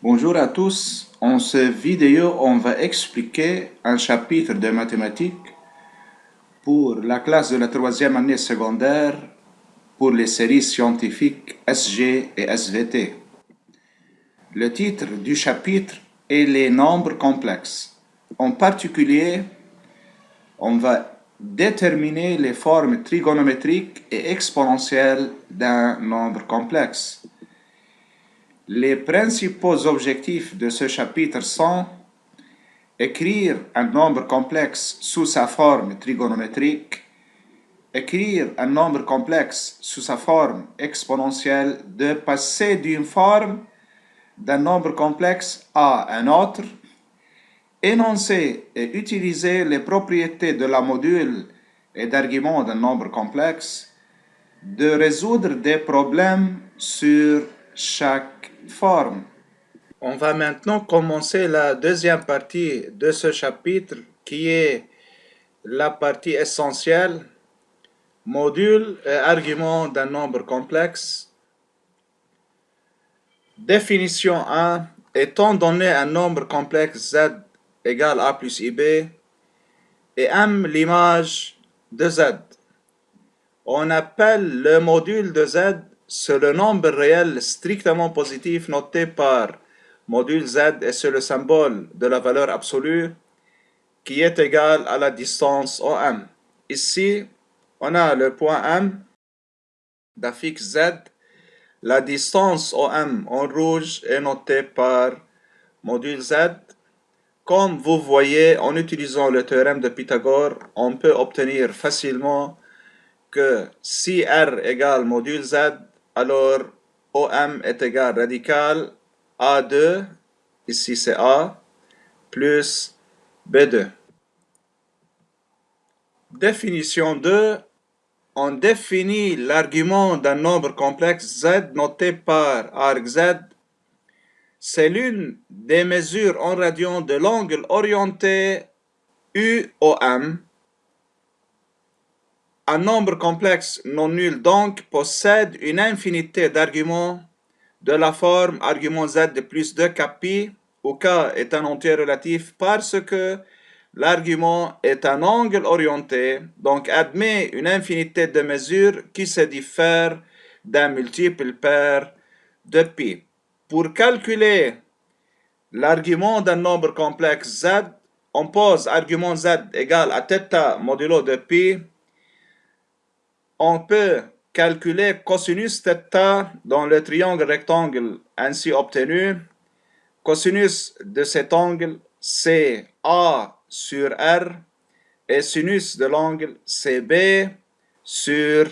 Bonjour à tous. En cette vidéo, on va expliquer un chapitre de mathématiques pour la classe de la troisième année secondaire pour les séries scientifiques SG et SVT. Le titre du chapitre est les nombres complexes. En particulier, on va déterminer les formes trigonométriques et exponentielles d'un nombre complexe. Les principaux objectifs de ce chapitre sont écrire un nombre complexe sous sa forme trigonométrique, écrire un nombre complexe sous sa forme exponentielle, de passer d'une forme d'un nombre complexe à un autre, énoncer et utiliser les propriétés de la module et d'argument d'un nombre complexe, de résoudre des problèmes sur chaque forme. On va maintenant commencer la deuxième partie de ce chapitre qui est la partie essentielle, module et argument d'un nombre complexe. Définition 1. Étant donné un nombre complexe z égale a plus ib et m l'image de z, on appelle le module de z c'est le nombre réel strictement positif noté par module z et c'est le symbole de la valeur absolue qui est égal à la distance OM. Ici, on a le point M d'affixe Z. La distance OM en rouge est notée par module Z. Comme vous voyez, en utilisant le théorème de Pythagore, on peut obtenir facilement que si R égale module Z, alors OM est égal radical A2, ici c'est A, plus B2. Définition 2. On définit l'argument d'un nombre complexe z noté par arc z. C'est l'une des mesures en radians de l'angle orienté UOM. Un nombre complexe non nul donc possède une infinité d'arguments de la forme argument z de plus 2 k où k est un entier relatif parce que l'argument est un angle orienté, donc admet une infinité de mesures qui se diffèrent d'un multiple pair de pi. Pour calculer l'argument d'un nombre complexe z, on pose argument z égale à θ modulo de pi. On peut calculer cosinus θ dans le triangle rectangle ainsi obtenu. Cosinus de cet angle, c'est A sur R, et sinus de l'angle, c'est B sur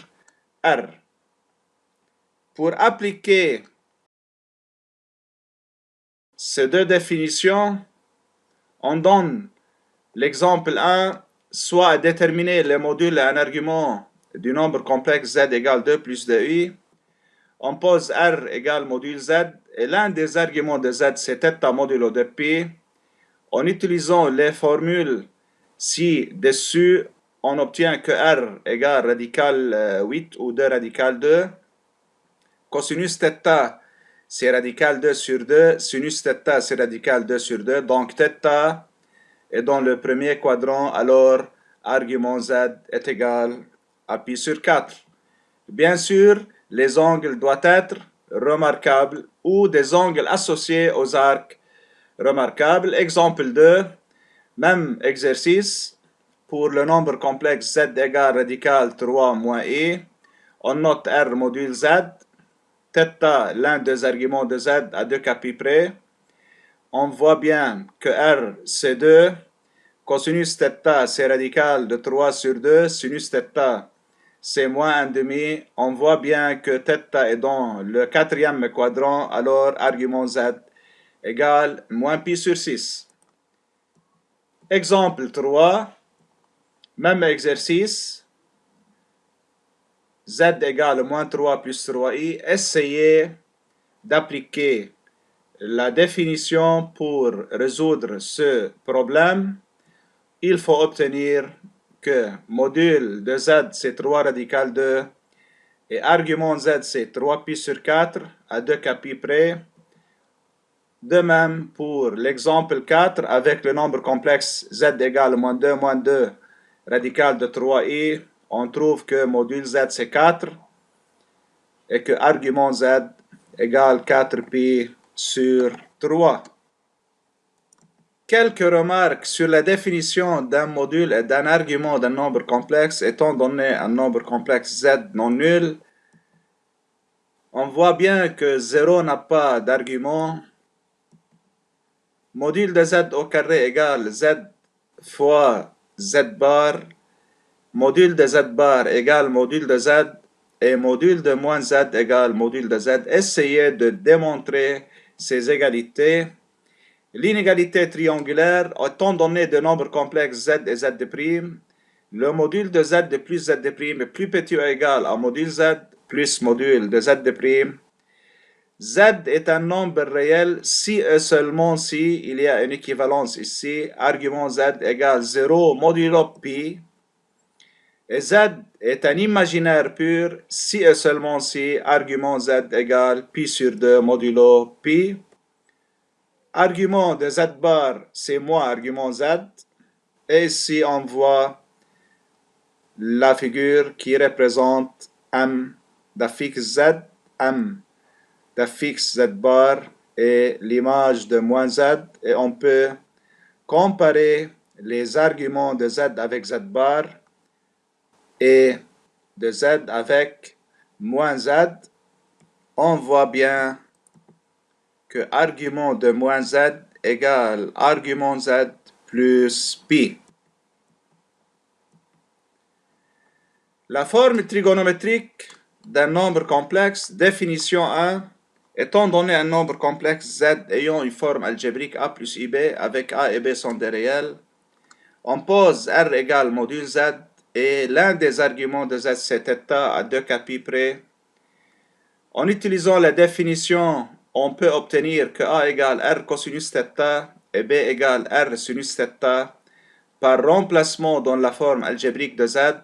R. Pour appliquer ces deux définitions, on donne l'exemple 1, soit à déterminer les modules à un argument du nombre complexe z égale 2 plus 2i. On pose R égale module z, et l'un des arguments de z, c'est θ modulo de pi. En utilisant les formules ci-dessus, on obtient que R égale radical 8 ou 2 radical 2. Cosinus θ, c'est radical 2 sur 2. Sinus θ, c'est radical 2 sur 2. Donc θ est dans le premier quadrant, alors argument z est égal à pi sur 4. Bien sûr, les angles doivent être remarquables ou des angles associés aux arcs remarquables. Exemple 2, même exercice. Pour le nombre complexe z égale radical 3 moins i, on note R module z, θ, l'un des arguments de z à 2 k près. On voit bien que R c'est 2, cosinus θ c'est radical de 3 sur 2, sinus θ c'est moins 1,5. On voit bien que θ est dans le quatrième quadrant, alors argument z égale moins pi sur 6. Exemple 3, même exercice, z égale moins 3 plus 3i. Essayez d'appliquer la définition pour résoudre ce problème. Il faut obtenir que module de z c'est 3 radical 2 et argument z c'est 3 pi sur 4 à 2 k près. De même, pour l'exemple 4, avec le nombre complexe z égale moins 2 radical de 3i, on trouve que module z c'est 4 et que argument z égale 4pi sur 3. Quelques remarques sur la définition d'un module et d'un argument d'un nombre complexe étant donné un nombre complexe z non nul. On voit bien que 0 n'a pas d'argument. Module de z au carré égale z fois z bar. Module de z bar égale module de z et module de moins z égale module de z. Essayez de démontrer ces égalités. L'inégalité triangulaire étant donné de nombres complexes z et z', le module de z de plus z' est plus petit ou égal à module z plus module de z'. Z est un nombre réel si et seulement si il y a une équivalence ici, argument z égale 0 modulo pi, et z est un imaginaire pur si et seulement si argument z égale pi sur 2 modulo pi. Argument de z bar, c'est moins argument z. Et ici, on voit la figure qui représente m d'affixe z, m d'affixe z bar et l'image de moins z. Et on peut comparer les arguments de z avec z bar et de z avec moins z. On voit bien que argument de moins z égale argument z plus pi. La forme trigonométrique d'un nombre complexe, définition 1, étant donné un nombre complexe z ayant une forme algébrique a plus ib, avec a et b sont des réels, on pose r égale module z, et l'un des arguments de z c'est θ à 2 capi près. En utilisant la définition, on peut obtenir que a égale r cosinus θ et b égale r sinus θ. Par remplacement dans la forme algébrique de z,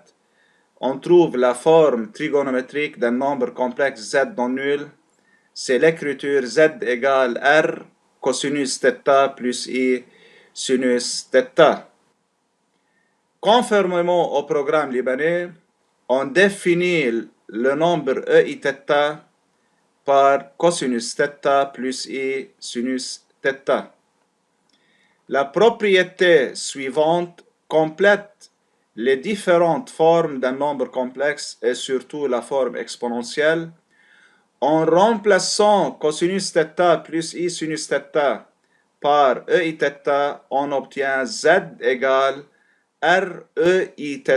on trouve la forme trigonométrique d'un nombre complexe z non nul. C'est l'écriture z égale r cosinus θ plus i sinus θ. Conformément au programme libanais, on définit le nombre eiθ par cosinus θ plus i sinus θ. La propriété suivante complète les différentes formes d'un nombre complexe et surtout la forme exponentielle. En remplaçant cosinus θ plus i sinus θ par eiθ, on obtient z égale r eiθ,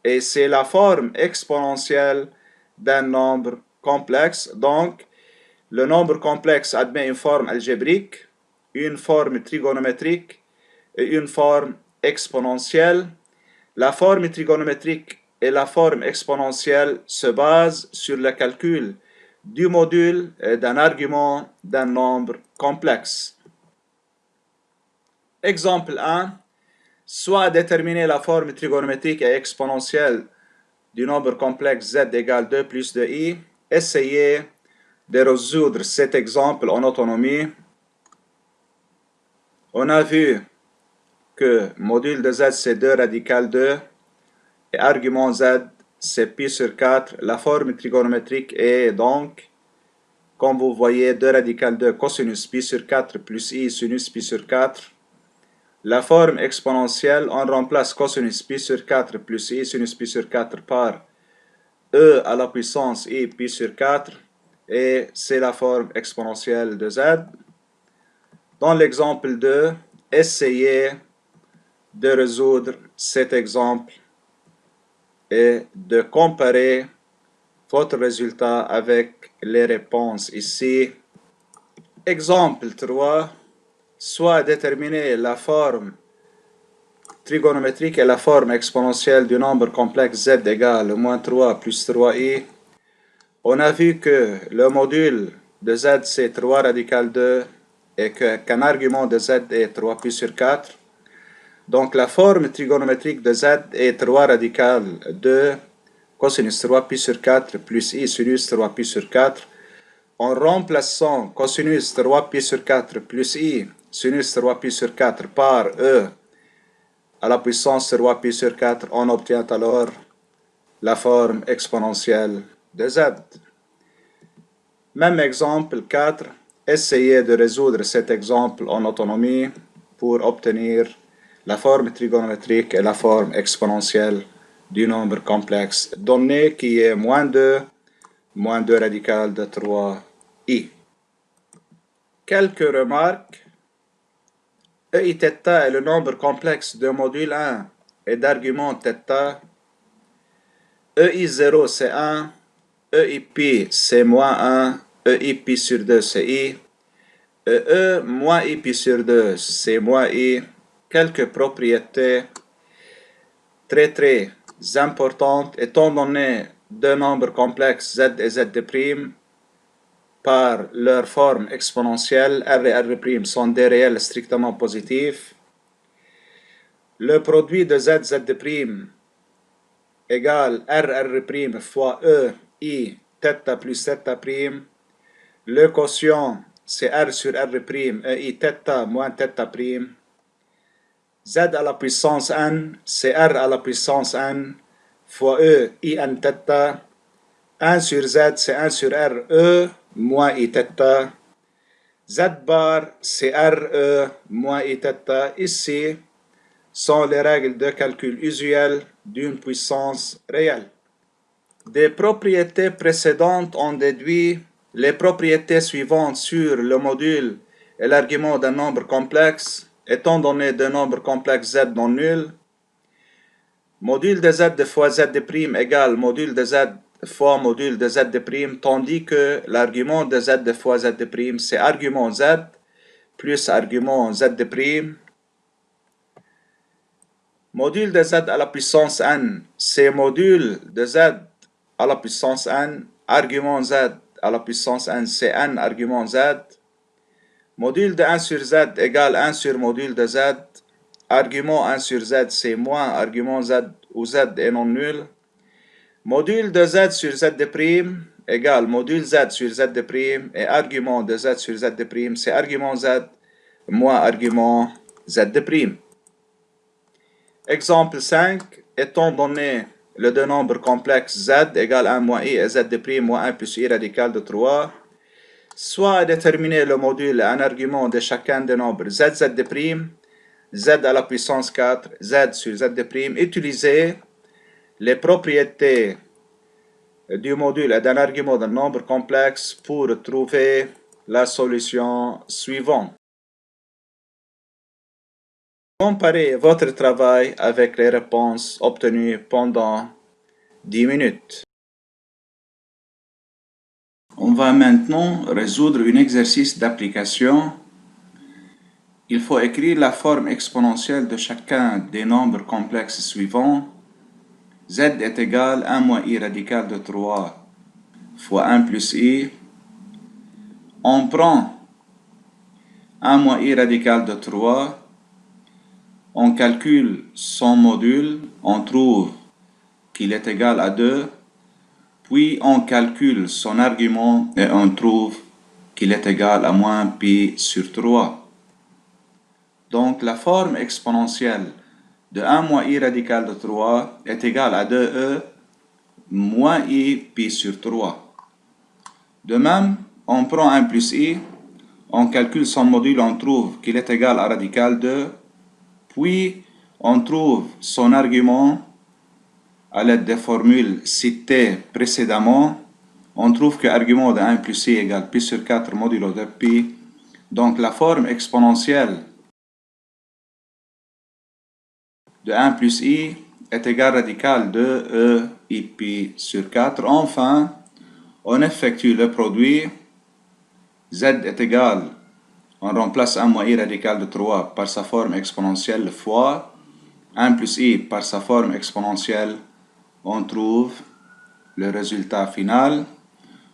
et c'est la forme exponentielle d'un nombre complexe. Donc, le nombre complexe admet une forme algébrique, une forme trigonométrique et une forme exponentielle. La forme trigonométrique et la forme exponentielle se basent sur le calcul du module d'un argument d'un nombre complexe. Exemple 1. Soit déterminer la forme trigonométrique et exponentielle du nombre complexe z égale 2 plus 2i. Essayez de résoudre cet exemple en autonomie. On a vu que module de z c'est 2 radical 2 et argument z c'est pi sur 4. La forme trigonométrique est donc, comme vous voyez, 2 radical 2 cosinus pi sur 4 plus i sinus pi sur 4. La forme exponentielle, on remplace cosinus pi sur 4 plus i sinus pi sur 4 par e à la puissance i pi sur 4. Et c'est la forme exponentielle de z. Dans l'exemple 2, essayez de résoudre cet exemple et de comparer votre résultat avec les réponses ici. Exemple 3, soit déterminer la forme trigonométrique et la forme exponentielle du nombre complexe z égale moins 3 plus 3i. On a vu que le module de z c'est 3 radical 2 et qu'un argument de z est 3 pi sur 4. Donc la forme trigonométrique de z est 3 radical 2 cosinus 3 pi sur 4 plus i sinus 3 pi sur 4. en remplaçant cosinus 3π sur 4 plus i sinus 3π sur 4 par e à la puissance 3π sur 4, on obtient alors la forme exponentielle de z. Même exemple 4. Essayez de résoudre cet exemple en autonomie pour obtenir la forme trigonométrique et la forme exponentielle du nombre complexe donné qui est moins 2 radical de 3i. Quelques remarques. EI θ est le nombre complexe de module 1 et d'argument θ. EI0 c'est 1, EIπ c'est moins 1, EIπ sur 2 c'est i, E moins Iπ sur 2 c'est moins i. Quelques propriétés très importantes étant donné deux nombres complexes z et z' par leur forme exponentielle, r et r' sont des réels strictement positifs. Le produit de z, z' égale r' fois e, i, θ plus θ'. Le quotient, c'est r sur r', e, i, θ moins θ'. Z à la puissance n, c'est r à la puissance n fois e, i, n, θ. 1 sur z, c'est 1 sur r, e, moins i, θ. Z bar, c'est r, e, moins i, θ. Ici sont les règles de calcul usuelles d'une puissance réelle. Des propriétés précédentes ont déduit les propriétés suivantes sur le module et l'argument d'un nombre complexe, étant donné deux nombres complexes z non nuls. Module de z fois z' égale module de z fois module de z', tandis que l'argument de z fois z' c'est argument z plus argument z'. Module de z à la puissance n, c'est module de z à la puissance n, argument z à la puissance n, c'est n argument z. Module de 1 sur z égale 1 sur module de z. Argument 1 sur z, c'est moins argument z où z est non nul. Module de z sur z' égale module z sur z' et argument de z sur z', c'est argument z moins argument z'. Exemple 5. Étant donné le deux nombres complexes z égale 1 moins i et z' moins 1 plus i radical de 3, soit déterminer le module et un argument de chacun des nombres z, z', z à la puissance 4, z sur z', utiliser les propriétés du module et d'un argument d'un nombre complexe pour trouver la solution suivante. Comparez votre travail avec les réponses obtenues pendant 10 minutes. On va maintenant résoudre un exercice d'application. Il faut écrire la forme exponentielle de chacun des nombres complexes suivants. Z est égal à 1 moins i radical de 3 fois 1 plus i. On prend 1 moins i radical de 3. On calcule son module, on trouve qu'il est égal à 2, puis on calcule son argument et on trouve qu'il est égal à moins pi sur 3. Donc la forme exponentielle de 1 moins i radical de 3 est égale à 2e moins i pi sur 3. De même, on prend 1 plus i, on calcule son module, on trouve qu'il est égal à radical 2, puis on trouve son argument à l'aide des formules citées précédemment. On trouve que l'argument de 1 plus i égale pi sur 4 modulo de pi. Donc la forme exponentielle de 1 plus i est égale radical de e i pi sur 4. Enfin, on effectue le produit. Z est égal, on remplace 1 moins i radical de 3 par sa forme exponentielle fois 1 plus i par sa forme exponentielle. On trouve le résultat final.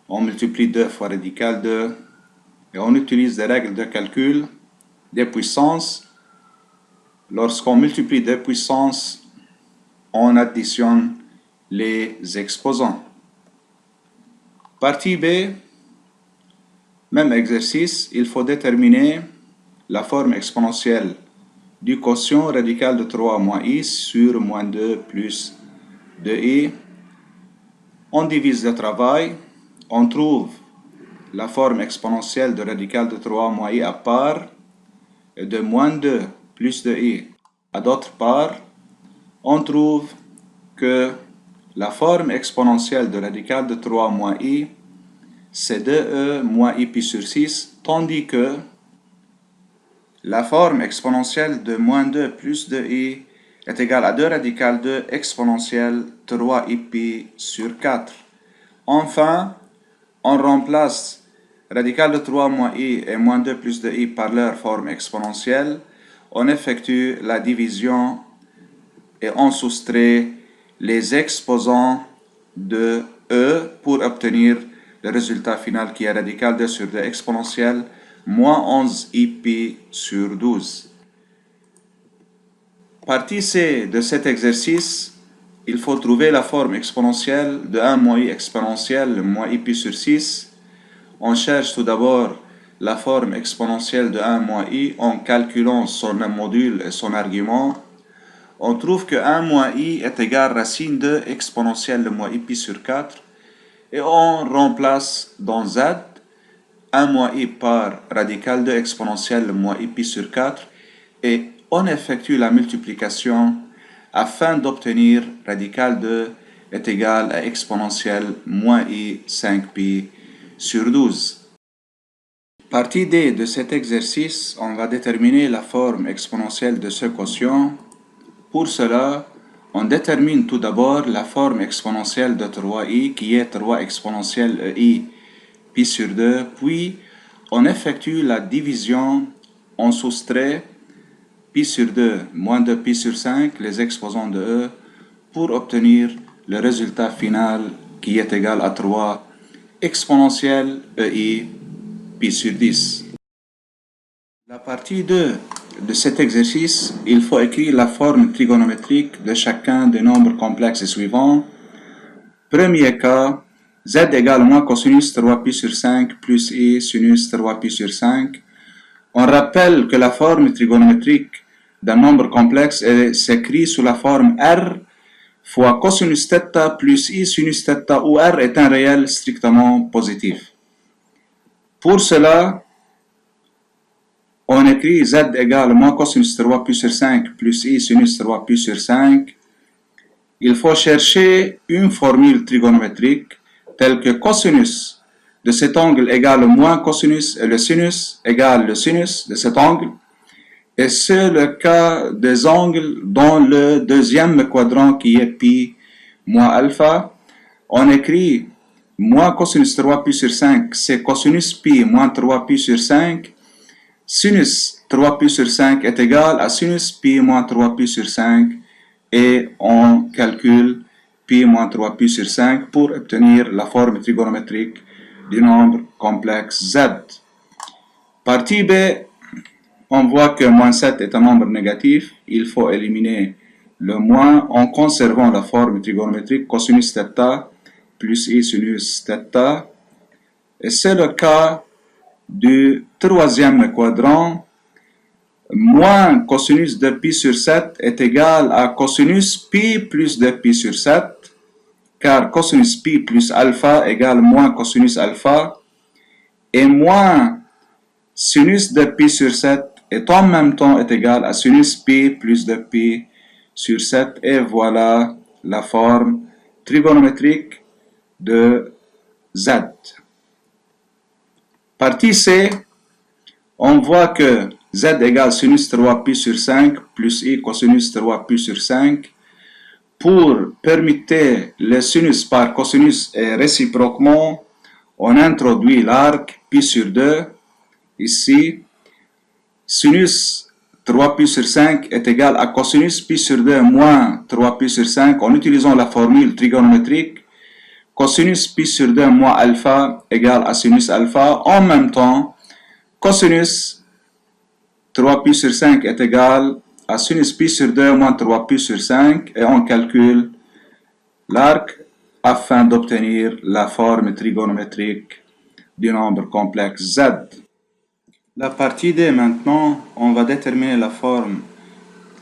On multiplie 2 fois radical 2 et on utilise des règles de calcul des puissances. Lorsqu'on multiplie des puissances, on additionne les exposants. Partie B. Même exercice, il faut déterminer la forme exponentielle du quotient radical de 3 moins i sur moins 2 plus 2i. On divise le travail, on trouve la forme exponentielle de radical de 3 moins i à part et de moins 2 plus 2i à d'autre part. On trouve que la forme exponentielle de radical de 3 moins i, c'est 2e moins i pi sur 6, tandis que la forme exponentielle de moins 2 plus 2i est égale à 2 radical 2 exponentielle 3i pi sur 4. Enfin, on remplace radical de 3 moins i et moins 2 plus 2i par leur forme exponentielle. On effectue la division et on soustrait les exposants de e pour obtenir le résultat final qui est radical 2 sur 2 exponentielle moins 11i pi sur 12. Partie C de cet exercice, il faut trouver la forme exponentielle de 1 moins i exponentielle moins i pi sur 6. On cherche tout d'abord la forme exponentielle de 1 moins i en calculant son module et son argument. On trouve que 1 moins i est égal à racine de exponentielle de moins i pi sur 4 et on remplace dans z 1 moins i par radical de exponentielle de moins i pi sur 4 et on effectue la multiplication afin d'obtenir radical de est égal à exponentielle moins i 5 pi sur 12. Partie D de cet exercice, on va déterminer la forme exponentielle de ce quotient. Pour cela, on détermine tout d'abord la forme exponentielle de 3i qui est 3 exponentielle i pi sur 2, puis on effectue la division, on soustrait pi sur 2 moins 2 pi sur 5, les exposants de e, pour obtenir le résultat final qui est égal à 3 exponentielle ei pi sur 10. La partie 2 de cet exercice, il faut écrire la forme trigonométrique de chacun des nombres complexes suivants. Premier cas, z égale moins cosinus 3pi sur 5 plus i sinus 3pi sur 5. On rappelle que la forme trigonométrique d'un nombre complexe s'écrit sous la forme r fois cosinus θ plus i sinus θ où r est un réel strictement positif. Pour cela, on écrit z égale moins cosinus 3pi sur 5 plus i sinus 3pi sur 5. Il faut chercher une formule trigonométrique telle que cosinus de cet angle égale moins cosinus et le sinus égale le sinus de cet angle. Et c'est le cas des angles dans le deuxième quadrant qui est pi moins alpha. On écrit moins cosinus 3pi sur 5, c'est cosinus pi moins 3pi sur 5. Sinus 3pi sur 5 est égal à sinus pi moins 3pi sur 5. Et on calcule pi moins 3pi sur 5 pour obtenir la forme trigonométrique du nombre complexe z. Partie B, on voit que moins 7 est un nombre négatif. Il faut éliminer le moins en conservant la forme trigonométrique cosinus θ plus i sinus θ. Et c'est le cas du troisième quadrant. Moins cosinus de pi sur 7 est égal à cosinus pi plus de pi sur 7, car cosinus pi plus alpha égale moins cosinus alpha, et moins sinus de pi sur 7 est en même temps égal à sinus pi plus de pi sur 7, et voilà la forme trigonométrique de z. Partie C, on voit que z égale sinus 3pi sur 5 plus i cosinus 3pi sur 5. Pour permuter le sinus par cosinus et réciproquement, on introduit l'arc pi sur 2 ici. Sinus 3pi sur 5 est égal à cosinus pi sur 2 moins 3pi sur 5 en utilisant la formule trigonométrique. Cosinus pi sur 2 moins alpha égale à sinus alpha. En même temps, cosinus 3pi sur 5 est égal à sinus pi sur 2 moins 3pi sur 5 et on calcule l'arc afin d'obtenir la forme trigonométrique du nombre complexe Z. La partie D maintenant, on va déterminer la forme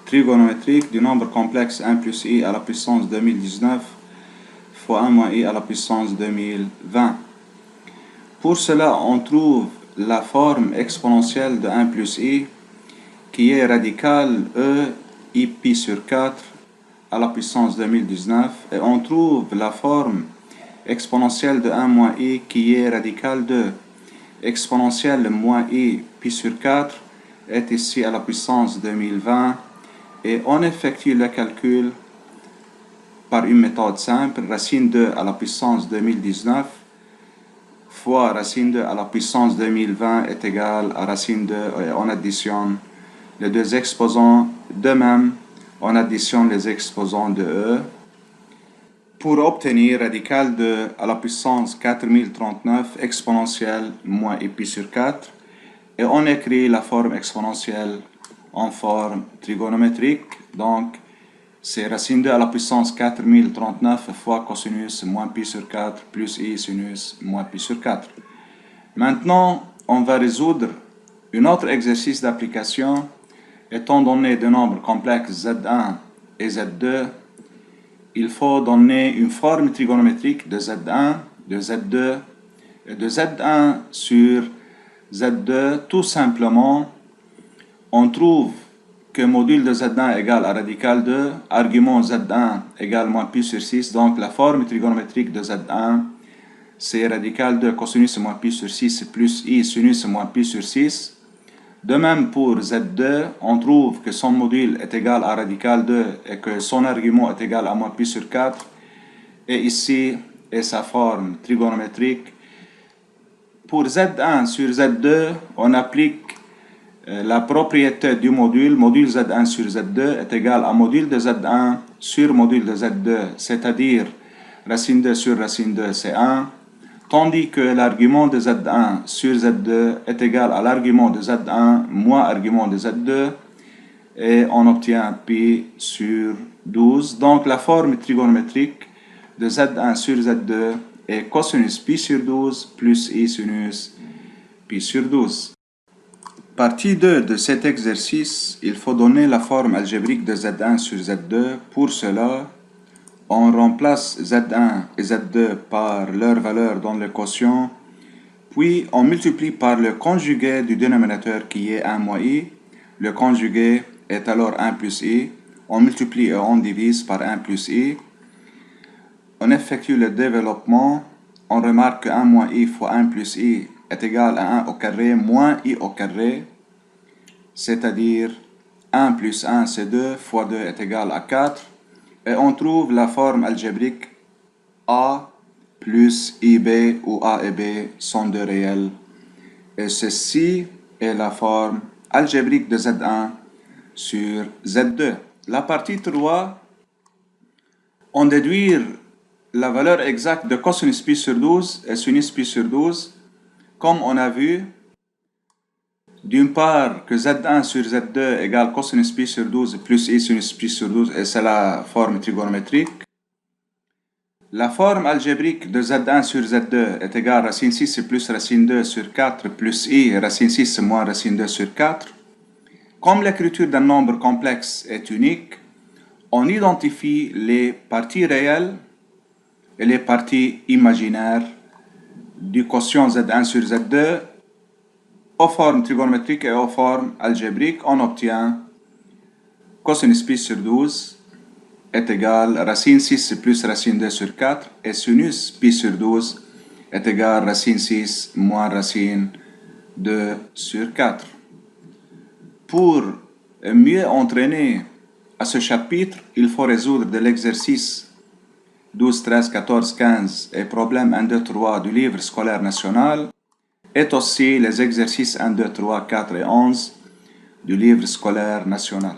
trigonométrique du nombre complexe 1 plus i à la puissance 2019 fois 1 moins i à la puissance 2020. Pour cela, on trouve la forme exponentielle de 1 plus i qui est radicale e i pi sur 4 à la puissance 2019 et on trouve la forme exponentielle de 1 moins i qui est radicale de exponentielle moins i pi sur 4 est ici à la puissance 2020 et on effectue le calcul par une méthode simple, racine 2 à la puissance 2019 fois racine 2 à la puissance 2020 est égal à racine 2 et on additionne les deux exposants. De même, on additionne les exposants de e pour obtenir radical de à la puissance 4039 exponentielle moins i pi sur 4 et on écrit la forme exponentielle en forme trigonométrique. Donc, c'est racine 2 à la puissance 4039 fois cosinus moins pi sur 4 plus i sinus moins pi sur 4. Maintenant, on va résoudre un autre exercice d'application. Étant donné deux nombres complexes Z1 et Z2, il faut donner une forme trigonométrique de Z1, de Z2 et de Z1 sur Z2. Tout simplement, on trouve que module de Z1 égale à radical 2, argument Z1 égale moins pi sur 6, donc la forme trigonométrique de Z1, c'est radical 2 cosinus moins pi sur 6 plus i sinus moins pi sur 6. De même pour Z2, on trouve que son module est égal à radical 2 et que son argument est égal à moins pi sur 4. Et ici est sa forme trigonométrique. Pour Z1 sur Z2, on applique la propriété du module Z1 sur Z2 est égal à module de Z1 sur module de Z2, c'est-à-dire racine 2 sur racine 2, c'est 1, tandis que l'argument de Z1 sur Z2 est égal à l'argument de Z1 moins argument de Z2, et on obtient pi sur 12. Donc la forme trigonométrique de Z1 sur Z2 est cosinus pi sur 12 plus i sinus pi sur 12. Partie 2 de cet exercice, il faut donner la forme algébrique de Z1 sur Z2. Pour cela, on remplace Z1 et Z2 par leur valeur dans le quotient, puis on multiplie par le conjugué du dénominateur qui est 1 moins i. Le conjugué est alors 1 plus i. On multiplie et on divise par 1 plus i. On effectue le développement. On remarque que 1 moins i fois 1 plus i est égal à 1 au carré moins i au carré, c'est-à-dire 1 plus 1 c'est 2 fois 2 est égal à 4, et on trouve la forme algébrique a plus ib où a et b sont deux réels, et ceci est la forme algébrique de Z1 sur Z2. La partie 3, on déduit la valeur exacte de cosinus pi sur 12 et sinus pi sur 12, comme on a vu, d'une part que Z1 sur Z2 égale cosinus pi sur 12 plus i sinus pi sur 12, et c'est la forme trigonométrique. La forme algébrique de Z1 sur Z2 est égale à racine 6 plus racine 2 sur 4 plus i racine 6 moins racine 2 sur 4. Comme l'écriture d'un nombre complexe est unique, on identifie les parties réelles et les parties imaginaires du quotient Z1 sur Z2 aux formes trigonométriques et aux formes algébriques. On obtient cosinus pi sur 12 est égal à racine 6 plus racine 2 sur 4 et sinus pi sur 12 est égal à racine 6 moins racine 2 sur 4. Pour mieux entraîner à ce chapitre, il faut résoudre de l'exercice 12, 13, 14, 15 et problème 1, 2, 3 du livre scolaire national, et aussi les exercices 1, 2, 3, 4 et 11 du livre scolaire national.